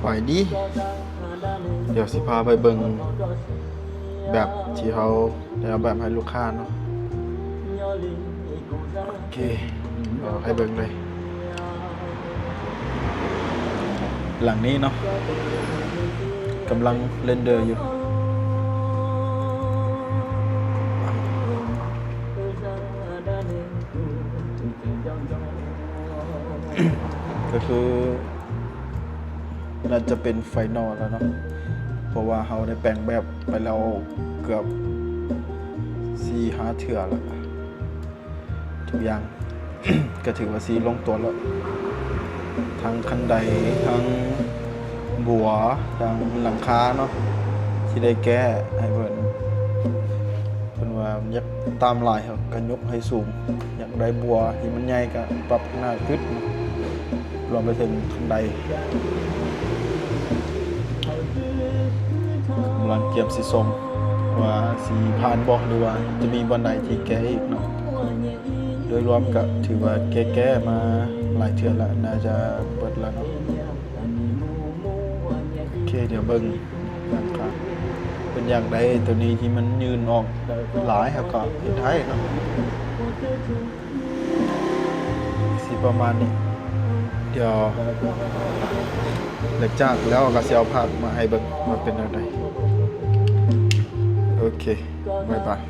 บายดีเดี๋ยวสิพาไปเบิ่งแบบที่เขาได้เอาแบบให้ลูกค้าเนาะโอเคเอาให้เบิ่งเลยหลังนี้เนาะกำลังเรนเดอร์อยู่ก็คือน่าจะเป็นไฟนอลแล้วเนาะเพราะว่าเราได้แปลงแบบไปแล้วเกือบ4-5 เทื่อแล้วทุกอย่าง ก็ถือว่าลงตัวแล้วทั้งคันไดทั้งบัวทั้งหลังคาเนาะที่ได้แก้ให้เพิ่นว่าอยากตามลายครับก็ยกให้สูงอยากได้บัวที่มันใหญ่ก็ปรับหน้าขึ้นรวมไปถึงคันไดกำลังเก็บสีส้มว่าสีผ่านบอกหรือว่าจะมีบันไดที่แก้อีกเนาะโดยรวมก็ถือว่าแก้มาหลายเทื่อแล้วน่าจะเปิดแล้วเนาะโอเคเดี๋ยวเบิ่งนะครับเป็นอย่างใดตัวนี้ที่มันยืนออกหลายครับก็เห็นไทยเนาะสีประมาณนี้เดี๋ยวหลังจากแล้วก็สิเอาภาพมาให้เบิ่งว่าเป็นอะไรโอเคบ๊ายบาย